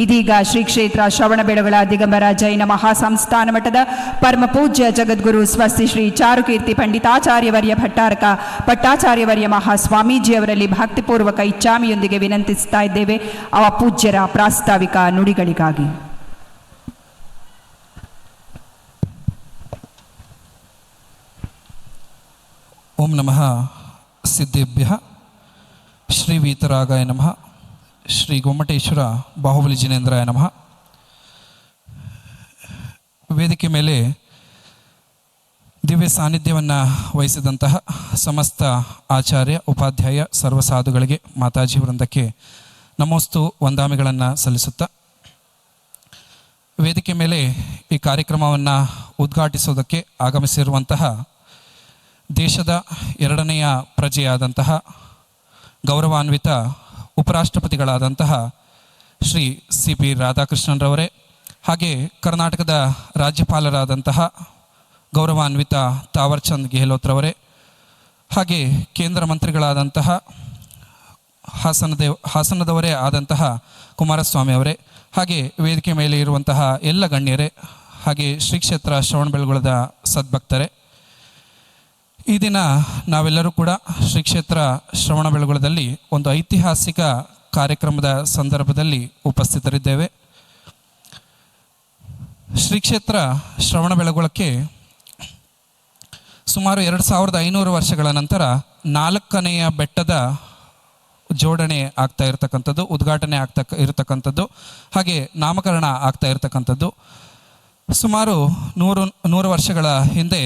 ಇದೀಗ ಶ್ರೀ ಕ್ಷೇತ್ರ ಶ್ರವಣಬೆಳಗೊಳ ದಿಗಂಬರ ಜೈನ ಮಹಾಸಂಸ್ಥಾನ ಮಠದ ಪರಮ ಪೂಜ್ಯ ಜಗದ್ಗುರು ಸ್ವಸ್ತಿ ಶ್ರೀ ಚಾರುಕೀರ್ತಿ ಪಂಡಿತಾಚಾರ್ಯವರ್ಯ ಭಟ್ಟಾರಕ ಪಟ್ಟಾಚಾರ್ಯವರ್ಯ ಮಹಾಸ್ವಾಮೀಜಿಯವರಲ್ಲಿ ಭಕ್ತಿಪೂರ್ವಕ ಇಚ್ಛಾಮಿಯೊಂದಿಗೆ ವಿನಂತಿಸ್ತಾ ಇದ್ದೇವೆ ಅವ ಪೂಜ್ಯರ ಪ್ರಾಸ್ತಾವಿಕ ನುಡಿಗಳಿಗಾಗಿ. ಓಂ ನಮಃ ಸಿದ್ಧೇಭ್ಯಃ ಶ್ರೀ ವೀತರಾಗಾಯ ನಮಃ ಶ್ರೀ ಗೊಮ್ಮಟೇಶ್ವರ ಬಾಹುಬಲಿ ಜಿನೇಂದ್ರಾಯ ನಮಃ. ವೇದಿಕೆ ಮೇಲೆ ದಿವ್ಯ ಸಾನ್ನಿಧ್ಯವನ್ನು ವಹಿಸಿದಂತಹ ಸಮಸ್ತ ಆಚಾರ್ಯ ಉಪಾಧ್ಯಾಯ ಸರ್ವಸಾಧುಗಳಿಗೆ ಮಾತಾಜಿ ವೃಂದಕ್ಕೆ ನಮೋಸ್ತು ವಂದಾಮಿಗಳನ್ನು ಸಲ್ಲಿಸುತ್ತಾ, ವೇದಿಕೆ ಮೇಲೆ ಈ ಕಾರ್ಯಕ್ರಮವನ್ನು ಉದ್ಘಾಟಿಸೋದಕ್ಕೆ ಆಗಮಿಸಿರುವಂತಹ ದೇಶದ ಎರಡನೆಯ ಪ್ರಜೆಯಾದಂತಹ ಗೌರವಾನ್ವಿತ ಉಪರಾಷ್ಟ್ರಪತಿಗಳಾದಂತಹ ಶ್ರೀ CP ರಾಧಾಕೃಷ್ಣನ್ರವರೇ, ಹಾಗೆ ಕರ್ನಾಟಕದ ರಾಜ್ಯಪಾಲರಾದಂತಹ ಗೌರವಾನ್ವಿತ ತಾವರ್ಚಂದ್ ಗೆಹ್ಲೋತ್ರವರೇ, ಹಾಗೆ ಕೇಂದ್ರ ಮಂತ್ರಿಗಳಾದಂತಹ ಹಾಸನದವರೇ ಆದಂತಹ ಕುಮಾರಸ್ವಾಮಿ ಅವರೇ, ಹಾಗೆ ವೇದಿಕೆ ಮೇಲೆ ಇರುವಂತಹ ಎಲ್ಲ ಗಣ್ಯರೇ, ಹಾಗೆ ಶ್ರೀ ಕ್ಷೇತ್ರ ಶ್ರವಣಬೆಳಗೊಳದ ಸದ್ಭಕ್ತರೇ, ಈ ದಿನ ನಾವೆಲ್ಲರೂ ಕೂಡ ಶ್ರೀ ಕ್ಷೇತ್ರ ಶ್ರವಣಬೆಳಗೊಳದಲ್ಲಿ ಒಂದು ಐತಿಹಾಸಿಕ ಕಾರ್ಯಕ್ರಮದ ಸಂದರ್ಭದಲ್ಲಿ ಉಪಸ್ಥಿತರಿದ್ದೇವೆ. ಶ್ರೀ ಕ್ಷೇತ್ರ ಶ್ರವಣಬೆಳಗೊಳಕ್ಕೆ ಸುಮಾರು 2500 ವರ್ಷಗಳ ನಂತರ 4ನೆಯ ಬೆಟ್ಟದ ಜೋಡಣೆ ಆಗ್ತಾ ಇರತಕ್ಕಂಥದ್ದು, ಉದ್ಘಾಟನೆ ಇರತಕ್ಕಂಥದ್ದು, ಹಾಗೆ ನಾಮಕರಣ ಆಗ್ತಾ ಇರತಕ್ಕಂಥದ್ದು. ಸುಮಾರು 100 ವರ್ಷಗಳ ಹಿಂದೆ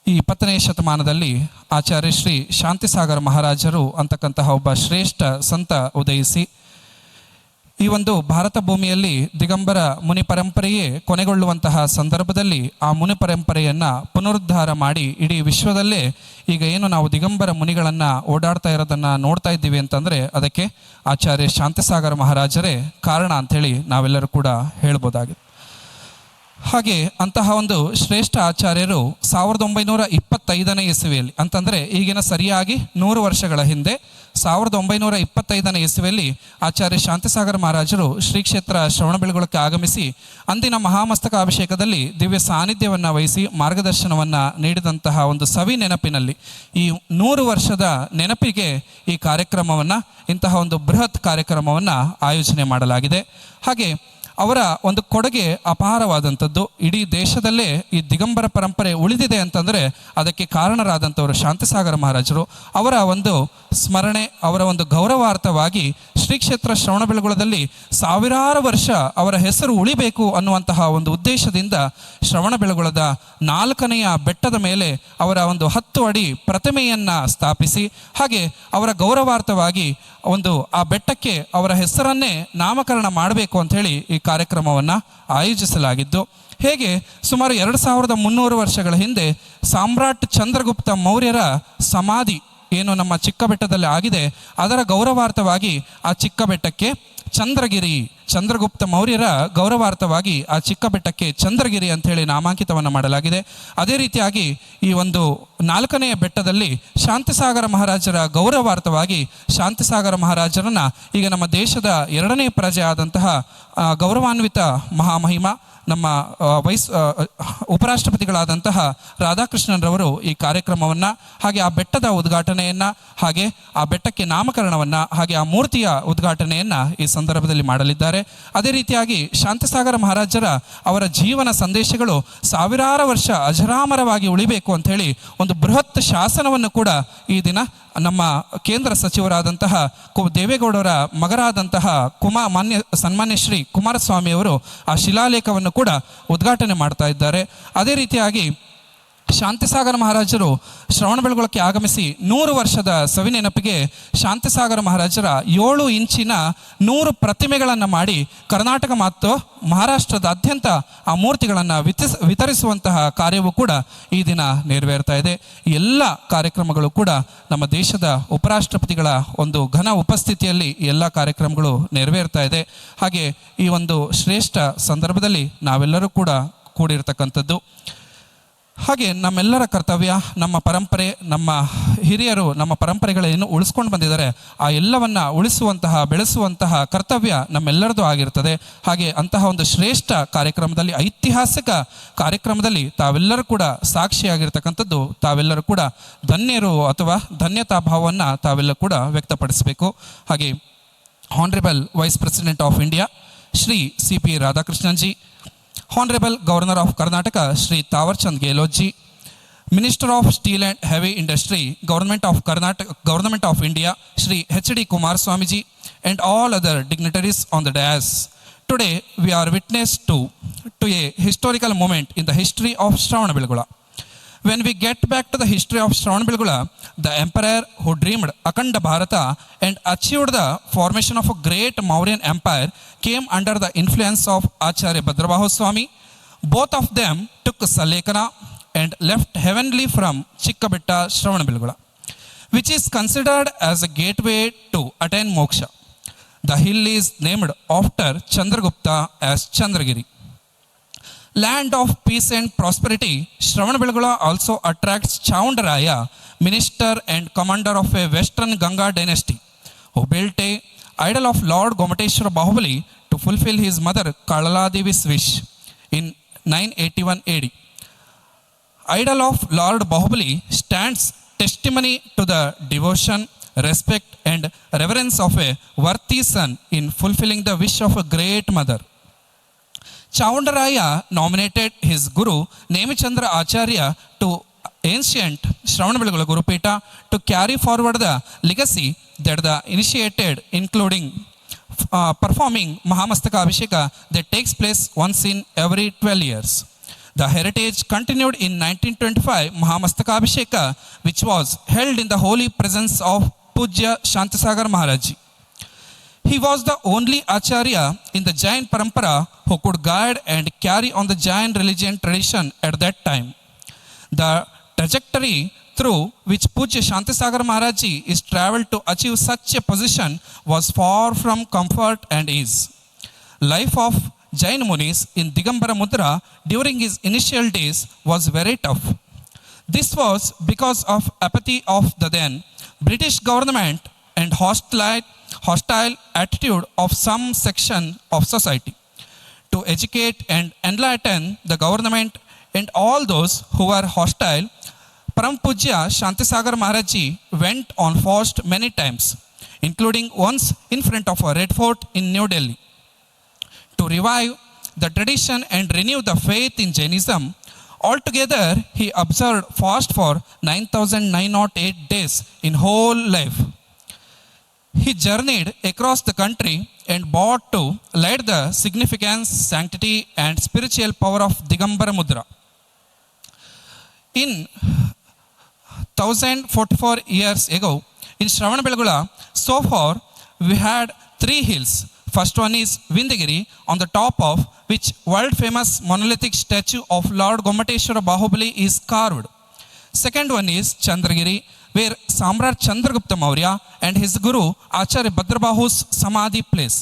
ಈ 20ನೇ ಶತಮಾನದಲ್ಲಿ ಆಚಾರ್ಯ ಶ್ರೀ ಶಾಂತಿಸಾಗರ ಮಹಾರಾಜರು ಅಂತಕ್ಕಂತಹ ಒಬ್ಬ ಶ್ರೇಷ್ಠ ಸಂತ ಉದಯಿಸಿ ಈ ಒಂದು ಭಾರತ ಭೂಮಿಯಲ್ಲಿ ದಿಗಂಬರ ಮುನಿ ಪರಂಪರೆಯೇ ಕೊನೆಗೊಳ್ಳುವಂತಹ ಸಂದರ್ಭದಲ್ಲಿ ಆ ಮುನಿ ಪರಂಪರೆಯನ್ನು ಪುನರುದ್ಧಾರ ಮಾಡಿ ಇಡೀ ವಿಶ್ವದಲ್ಲೇ ಈಗ ಏನು ನಾವು ದಿಗಂಬರ ಮುನಿಗಳನ್ನು ಓಡಾಡ್ತಾ ಇರೋದನ್ನು ನೋಡ್ತಾ ಇದ್ದೀವಿ ಅಂತಂದರೆ ಅದಕ್ಕೆ ಆಚಾರ್ಯ ಶಾಂತಿಸಾಗರ ಮಹಾರಾಜರೇ ಕಾರಣ ಅಂಥೇಳಿ ನಾವೆಲ್ಲರೂ ಕೂಡ ಹೇಳ್ಬೋದಾಗಿದೆ. ಹಾಗೆ ಅಂತಹ ಒಂದು ಶ್ರೇಷ್ಠ ಆಚಾರ್ಯರು 1925ನೇ ಇಸವಿಯಲ್ಲಿ ಅಂತಂದರೆ ಈಗಿನ ಸರಿಯಾಗಿ 100 ವರ್ಷಗಳ ಹಿಂದೆ 1925ನೇ ಇಸವಿಯಲ್ಲಿ ಆಚಾರ್ಯ ಶಾಂತಿಸಾಗರ ಮಹಾರಾಜರು ಶ್ರೀ ಕ್ಷೇತ್ರ ಶ್ರವಣಬೆಳಗೊಳಕ್ಕೆ ಆಗಮಿಸಿ ಅಂದಿನ ಮಹಾಮಸ್ತಕ ಅಭಿಷೇಕದಲ್ಲಿ ದಿವ್ಯ ಸಾನ್ನಿಧ್ಯವನ್ನು ವಹಿಸಿ ಮಾರ್ಗದರ್ಶನವನ್ನು ನೀಡಿದಂತಹ ಒಂದು ಸವಿ ನೆನಪಿನಲ್ಲಿ ಈ 100 ವರ್ಷದ ನೆನಪಿಗೆ ಈ ಕಾರ್ಯಕ್ರಮವನ್ನು, ಇಂತಹ ಒಂದು ಬೃಹತ್ ಕಾರ್ಯಕ್ರಮವನ್ನು ಆಯೋಜನೆ ಮಾಡಲಾಗಿದೆ. ಹಾಗೆ ಅವರ ಒಂದು ಕೊಡುಗೆ ಅಪಾರವಾದಂಥದ್ದು. ಇಡೀ ದೇಶದಲ್ಲೇ ಈ ದಿಗಂಬರ ಪರಂಪರೆ ಉಳಿದಿದೆ ಅಂತಂದರೆ ಅದಕ್ಕೆ ಕಾರಣರಾದಂಥವರು ಶಾಂತಿಸಾಗರ ಮಹಾರಾಜರು. ಅವರ ಒಂದು ಸ್ಮರಣೆ, ಅವರ ಒಂದು ಗೌರವಾರ್ಥವಾಗಿ ಶ್ರೀ ಕ್ಷೇತ್ರ ಶ್ರವಣಬೆಳಗೊಳದಲ್ಲಿ ಸಾವಿರಾರು ವರ್ಷ ಅವರ ಹೆಸರು ಉಳಿಬೇಕು ಅನ್ನುವಂತಹ ಒಂದು ಉದ್ದೇಶದಿಂದ ಶ್ರವಣಬೆಳಗೊಳದ 4ನೆಯ ಬೆಟ್ಟದ ಮೇಲೆ ಅವರ ಒಂದು 10 ಅಡಿ ಪ್ರತಿಮೆಯನ್ನು ಸ್ಥಾಪಿಸಿ, ಹಾಗೆ ಅವರ ಗೌರವಾರ್ಥವಾಗಿ ಒಂದು ಆ ಬೆಟ್ಟಕ್ಕೆ ಅವರ ಹೆಸರನ್ನೇ ನಾಮಕರಣ ಮಾಡಬೇಕು ಅಂಥೇಳಿ ಈ ಕಾರ್ಯಕ್ರಮವನ್ನು ಆಯೋಜಿಸಲಾಗಿದ್ದು, ಹೇಗೆ ಸುಮಾರು 2300 ವರ್ಷಗಳ ಹಿಂದೆ ಸಾಮ್ರಾಟ್ ಚಂದ್ರಗುಪ್ತ ಮೌರ್ಯರ ಸಮಾಧಿ ಏನು ನಮ್ಮ ಚಿಕ್ಕ ಬೆಟ್ಟದಲ್ಲಿ ಆಗಿದೆ, ಅದರ ಗೌರವಾರ್ಥವಾಗಿ ಆ ಚಿಕ್ಕ ಬೆಟ್ಟಕ್ಕೆ ಚಂದ್ರಗುಪ್ತ ಮೌರ್ಯರ ಗೌರವಾರ್ಥವಾಗಿ ಆ ಚಿಕ್ಕ ಬೆಟ್ಟಕ್ಕೆ ಚಂದ್ರಗಿರಿ ಅಂಥೇಳಿ ನಾಮಾಂಕಿತವನ್ನು ಮಾಡಲಾಗಿದೆ. ಅದೇ ರೀತಿಯಾಗಿ ಈ ಒಂದು 4ನೆಯ ಬೆಟ್ಟದಲ್ಲಿ ಶಾಂತಿಸಾಗರ ಮಹಾರಾಜರ ಗೌರವಾರ್ಥವಾಗಿ ಶಾಂತಿಸಾಗರ ಮಹಾರಾಜರನ್ನು ಈಗ ನಮ್ಮ ದೇಶದ 2ನೇ ಪ್ರಜೆ ಆದಂತಹ ಗೌರವಾನ್ವಿತ ಮಹಾಮಹಿಮ ನಮ್ಮ ಉಪರಾಷ್ಟ್ರಪತಿಗಳಾದಂತಹ ರಾಧಾಕೃಷ್ಣನ್ರವರು ಈ ಕಾರ್ಯಕ್ರಮವನ್ನು, ಹಾಗೆ ಆ ಬೆಟ್ಟದ ಉದ್ಘಾಟನೆಯನ್ನು, ಹಾಗೆ ಆ ಬೆಟ್ಟಕ್ಕೆ ನಾಮಕರಣವನ್ನು, ಹಾಗೆ ಆ ಮೂರ್ತಿಯ ಉದ್ಘಾಟನೆಯನ್ನು ಈ ಸಂದರ್ಭದಲ್ಲಿ ಮಾಡಲಿದ್ದಾರೆ. ಅದೇ ರೀತಿಯಾಗಿ ಶಾಂತಿಸಾಗರ ಮಹಾರಾಜರ ಅವರ ಜೀವನ ಸಂದೇಶಗಳು ಸಾವಿರಾರು ವರ್ಷ ಅಜರಾಮರವಾಗಿ ಉಳಿಬೇಕು ಅಂಥೇಳಿ ಒಂದು ಬೃಹತ್ ಶಾಸನವನ್ನು ಕೂಡ ಈ ದಿನ ನಮ್ಮ ಕೇಂದ್ರ ಸಚಿವರಾದಂತಹ ದೇವೇಗೌಡರ ಮಗರಾದಂತಹ ಸನ್ಮಾನ್ಯ ಶ್ರೀ ಕುಮಾರಸ್ವಾಮಿಯವರು ಆ ಶಿಲಾಲೇಖವನ್ನು ಕೂಡ ಉದ್ಘಾಟನೆ ಮಾಡ್ತಾ ಇದ್ದಾರೆ. ಅದೇ ರೀತಿಯಾಗಿ ಶಾಂತಿಸಾಗರ ಮಹಾರಾಜರು ಶ್ರವಣಬೆಳಗೊಳಕ್ಕೆ ಆಗಮಿಸಿ 100 ವರ್ಷದ ಸವಿ ನೆನಪಿಗೆ ಶಾಂತಿಸಾಗರ ಮಹಾರಾಜರ 7 ಇಂಚಿನ 100 ಪ್ರತಿಮೆಗಳನ್ನು ಮಾಡಿ ಕರ್ನಾಟಕ ಮತ್ತು ಮಹಾರಾಷ್ಟ್ರದಾದ್ಯಂತ ಆ ಮೂರ್ತಿಗಳನ್ನು ವಿತರಿಸುವಂತಹ ಕಾರ್ಯವೂ ಕೂಡ ಈ ದಿನ ನೆರವೇರ್ತಾ ಇದೆ. ಎಲ್ಲ ಕಾರ್ಯಕ್ರಮಗಳು ಕೂಡ ನಮ್ಮ ದೇಶದ ಉಪರಾಷ್ಟ್ರಪತಿಗಳ ಒಂದು ಘನ ಉಪಸ್ಥಿತಿಯಲ್ಲಿ ಎಲ್ಲ ಕಾರ್ಯಕ್ರಮಗಳು ನೆರವೇರ್ತಾ ಇದೆ. ಹಾಗೆ ಈ ಒಂದು ಶ್ರೇಷ್ಠ ಸಂದರ್ಭದಲ್ಲಿ ನಾವೆಲ್ಲರೂ ಕೂಡ ಕೂಡಿರ್ತಕ್ಕಂಥದ್ದು. ಹಾಗೆ ನಮ್ಮೆಲ್ಲರ ಕರ್ತವ್ಯ, ನಮ್ಮ ಪರಂಪರೆ, ನಮ್ಮ ಹಿರಿಯರು ನಮ್ಮ ಪರಂಪರೆಗಳೇನು ಉಳಿಸ್ಕೊಂಡು ಬಂದಿದ್ದಾರೆ ಆ ಎಲ್ಲವನ್ನ ಉಳಿಸುವಂತಹ ಬೆಳೆಸುವಂತಹ ಕರ್ತವ್ಯ ನಮ್ಮೆಲ್ಲರದು ಆಗಿರ್ತದೆ. ಹಾಗೆ ಅಂತಹ ಒಂದು ಶ್ರೇಷ್ಠ ಕಾರ್ಯಕ್ರಮದಲ್ಲಿ, ಐತಿಹಾಸಿಕ ಕಾರ್ಯಕ್ರಮದಲ್ಲಿ ತಾವೆಲ್ಲರೂ ಕೂಡ ಸಾಕ್ಷಿಯಾಗಿರ್ತಕ್ಕಂಥದ್ದು, ತಾವೆಲ್ಲರೂ ಕೂಡ ಧನ್ಯರು ಅಥವಾ ಧನ್ಯತಾ ಭಾವವನ್ನು ತಾವೆಲ್ಲ ಕೂಡ ವ್ಯಕ್ತಪಡಿಸಬೇಕು. ಹಾಗೆ honourable vice president of India Shri CP Radhakrishnan G, Honorable Governor of Karnataka Shri Tawarchand Gehlot ji, Minister of Steel and Heavy Industry, Government of Karnataka, Government of India Shri HD Kumaraswamy ji, and all other dignitaries on the dais. Today we are witness to a historical moment in the history of Shravanabelgola. When we get back to the history of Shravanabelgola, the emperor who dreamed Akhanda Bharata and achieved the formation of a great Mauryan empire came under the influence of Acharya Bhadrabahu Swami. Both of them took Salekana and left heavenly from Chikkabetta Shravanabelgola, which is considered as a gateway to attain moksha. The hill is named after Chandragupta as Chandragiri. Land of peace and prosperity, Shravanabelgola also attracts Chaundaraya, minister and commander of a western Ganga dynasty, who built a idol of Lord Gomateshwara Bahubali to fulfill his mother Kalaladevi's wish in 981 AD. Idol of Lord Bahubali stands testimony to the devotion, respect and reverence of a worthy son in fulfilling the wish of a great mother. Chaundaraya nominated his guru Nemichandra Acharya to ancient Shravanabelgola Gurupeta to carry forward the legacy that the initiated, including performing Mahamastaka Abhisheka that takes place once in every 12 years. The heritage continued in 1925 Mahamastaka Abhisheka, which was held in the holy presence of Pujya Shantisagar Maharaj ji. He was the only Acharya in the Jain Parampara who could guide and carry on the Jain religion tradition at that time. The trajectory through which Pujya Shantisagar Maharaj ji is travelled to achieve such a position was far from comfort and ease. Life of Jain Munis in Digambara Mudra during his initial days was very tough. This was because of apathy of the then British government and hostile attitude of some section of society. To educate and enlighten the government and all those who were hostile, Param Pujya Shantisagar Maharaj ji went on fast many times, including once in front of a red fort in New Delhi. To revive the tradition and renew the faith in Jainism, altogether he observed fast for 9,908 days in whole life. He journeyed across the country and brought to light the significance, sanctity and spiritual power of Digambara Mudra. In 1044 years ago, in Shravanabelgola, so far we had 3 hills. First one is Vindagiri, on the top of which world famous monolithic statue of Lord Gomateshwara Bahubali is carved. Second one is Chandragiri, where Samrat Chandragupta Maurya and his guru Acharya Bhadrabahu's Samadhi place.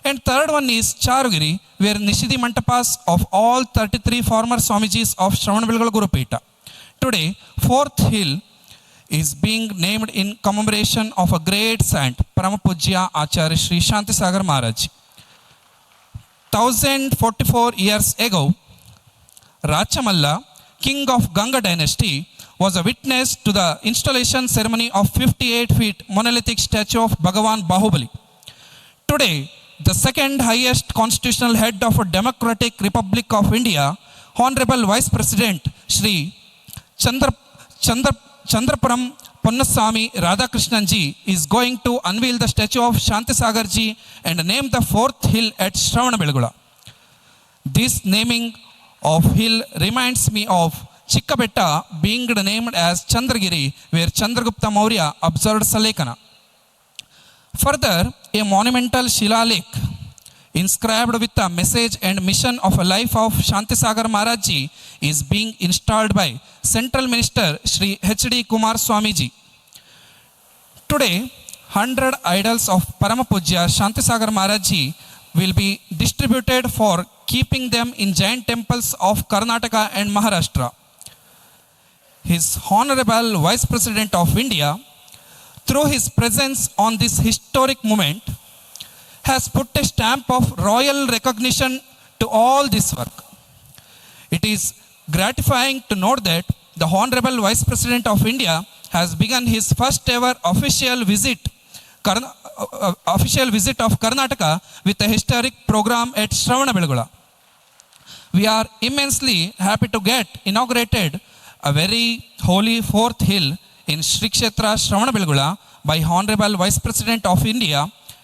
And third one is Charugiri, where Nishidi Mantapas of all 33 former Swamijis of Shravanabelgola Gurupeta. Today, 4th hill is being named in commemoration of a great saint, Paramapujya Acharya Sri Shantisagar Maharaj. 1044 years ago, Rachamalla, king of Ganga dynasty, was a witness to the installation ceremony of 58 feet monolithic statue of Bhagavan Bahubali. Today, the second highest constitutional head of a democratic republic of India, Honorable Vice President Shri Chandrapuram Ponnaswamy Radhakrishnan ji is going to unveil the statue of Shantisagar ji and name the 4th hill at Shravanabelgola. This naming of hill reminds me of Chikkabetta being named as Chandragiri, where Chandragupta Maurya observed Salekana. Further, a monumental Shilalekh inscribed with the message and mission of a life of Shantisagar Maharaj ji is being installed by Central Minister Shri HD Kumaraswamy ji. Today, 100 idols of Paramapujya Shantisagar Maharaj ji will be distributed for keeping them in Jain temples of Karnataka and Maharashtra. His Honorable Vice President of India, through his presence on this historic moment, has put a stamp of royal recognition to all this work. It is gratifying to note that the Honorable Vice President of India has begun his first ever official visit of Karnataka with a historic program at Shravanabelagula. We are immensely happy to get inaugurated a very holy fourth hill in Shri Kshetra Shravanabelagula by Honorable Vice President of India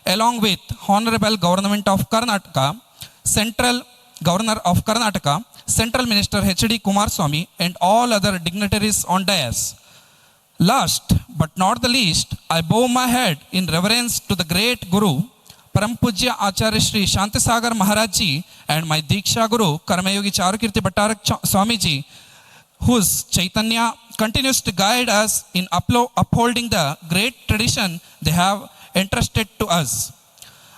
along with Honorable Government of Karnataka, Central Governor of Karnataka, Central Minister H.D. Kumaraswamy and all other dignitaries on dais. Last but not the least, I bow my head in reverence to the great Guru, Param Pujya Acharya Shri Shantisagar Maharaj Ji and my Diksha Guru, Karmayogi Charukirti Bhattarak Swamiji, whose Chaitanya continues to guide us in upholding the great tradition they have entrusted to us.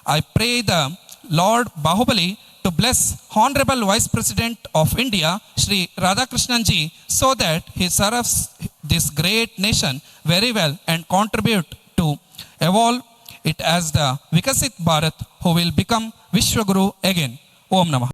I pray the Lord Bahubali to bless Honorable Vice President of India, Shri Radhakrishnan Ji, so that he serves this great nation very well and contribute to evolve it as the Vikasit Bharat who will become Vishwaguru again. Om Namah.